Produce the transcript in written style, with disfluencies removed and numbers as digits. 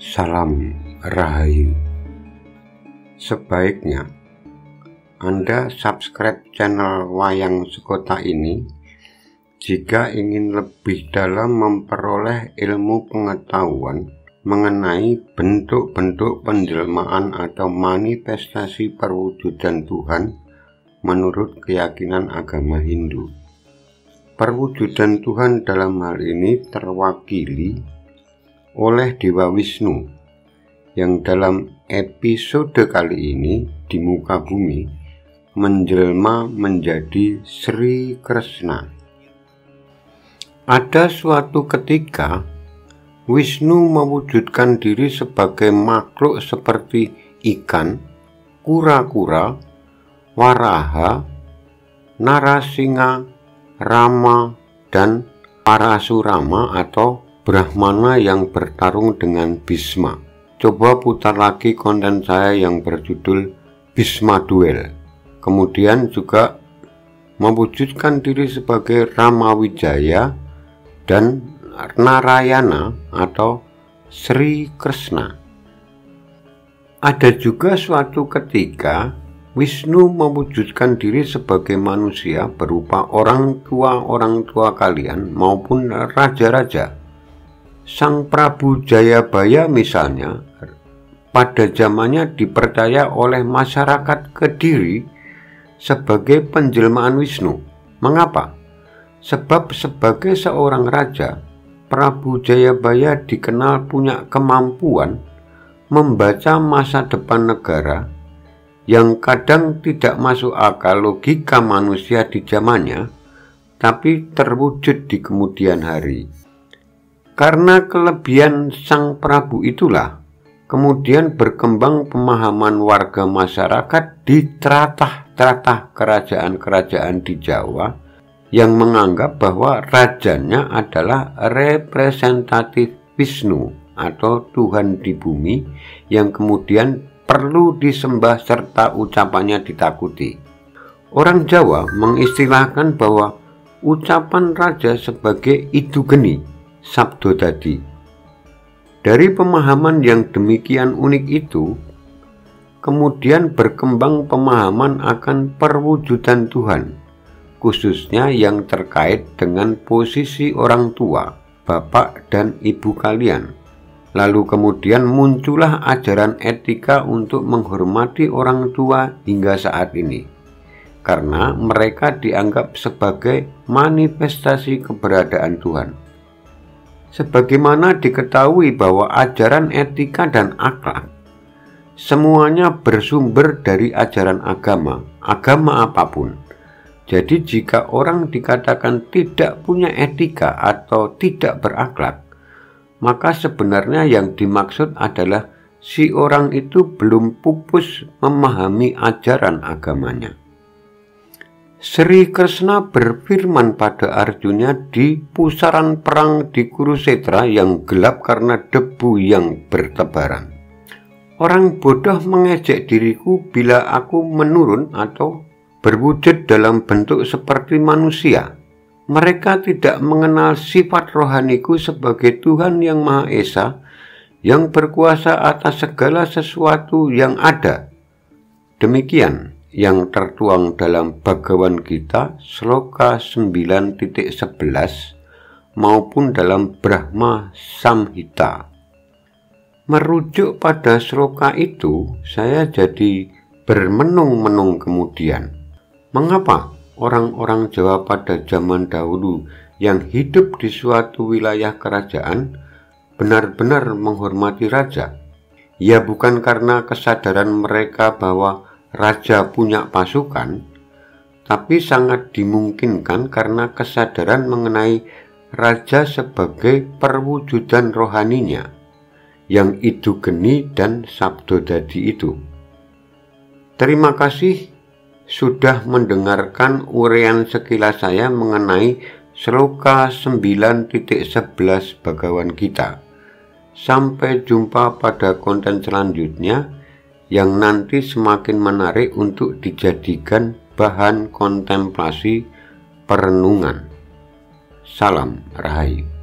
Salam Rahayu. Sebaiknya Anda subscribe channel Wayang Sekota ini jika ingin lebih dalam memperoleh ilmu pengetahuan mengenai bentuk-bentuk penjelmaan atau manifestasi perwujudan Tuhan menurut keyakinan agama Hindu. Perwujudan Tuhan dalam hal ini terwakili oleh Dewa Wisnu yang dalam episode kali ini di muka bumi menjelma menjadi Sri Krishna. Ada suatu ketika Wisnu mewujudkan diri sebagai makhluk seperti ikan, kura-kura, waraha, narasinga, Rama, dan Parasurama atau Brahmana yang bertarung dengan Bhisma. Coba putar lagi konten saya yang berjudul Bhisma Duel. Kemudian juga mewujudkan diri sebagai Rama Wijaya dan Narayana atau Sri Krishna. Ada juga suatu ketika Wisnu mewujudkan diri sebagai manusia berupa orang tua kalian maupun raja-raja. Sang Prabu Jayabaya misalnya pada zamannya dipercaya oleh masyarakat Kediri sebagai penjelmaan Wisnu. Mengapa? Sebab sebagai seorang raja, Prabu Jayabaya dikenal punya kemampuan membaca masa depan negara yang kadang tidak masuk akal logika manusia di zamannya, tapi terwujud di kemudian hari. Karena kelebihan Sang Prabu itulah, kemudian berkembang pemahaman warga masyarakat di tratah-tratah kerajaan-kerajaan di Jawa yang menganggap bahwa rajanya adalah representatif Wisnu atau Tuhan di bumi yang kemudian perlu disembah serta ucapannya ditakuti. Orang Jawa mengistilahkan bahwa ucapan raja sebagai idu geni, sabdo dadi. Dari pemahaman yang demikian unik itu, kemudian berkembang pemahaman akan perwujudan Tuhan, khususnya yang terkait dengan posisi orang tua, bapak dan ibu kalian. Lalu kemudian muncullah ajaran etika untuk menghormati orang tua hingga saat ini, karena mereka dianggap sebagai manifestasi keberadaan Tuhan. Sebagaimana diketahui bahwa ajaran etika dan akhlak semuanya bersumber dari ajaran agama apapun. Jadi jika orang dikatakan tidak punya etika atau tidak berakhlak, maka sebenarnya yang dimaksud adalah si orang itu belum pupus memahami ajaran agamanya. Sri Krishna berfirman pada Arjuna di pusaran perang di Kurusetra yang gelap karena debu yang bertebaran. Orang bodoh mengejek diriku bila aku menurun atau berwujud dalam bentuk seperti manusia. Mereka tidak mengenal sifat rohaniku sebagai Tuhan yang Maha Esa yang berkuasa atas segala sesuatu yang ada. Demikian yang tertuang dalam Bhagavad Gita Sloka 9.11 maupun dalam Brahma Samhita. Merujuk pada sloka itu, saya jadi bermenung-menung kemudian. Mengapa orang-orang Jawa pada zaman dahulu yang hidup di suatu wilayah kerajaan benar-benar menghormati raja? Ya bukan karena kesadaran mereka bahwa raja punya pasukan, tapi sangat dimungkinkan karena kesadaran mengenai raja sebagai perwujudan rohaninya, yang idu geni dan sabdo dadi itu. Terima kasih sudah mendengarkan uraian sekilas saya mengenai Sloka 9.11 Bhagavad Gita. Sampai jumpa pada konten selanjutnya yang nanti semakin menarik untuk dijadikan bahan kontemplasi perenungan. Salam Rahayu.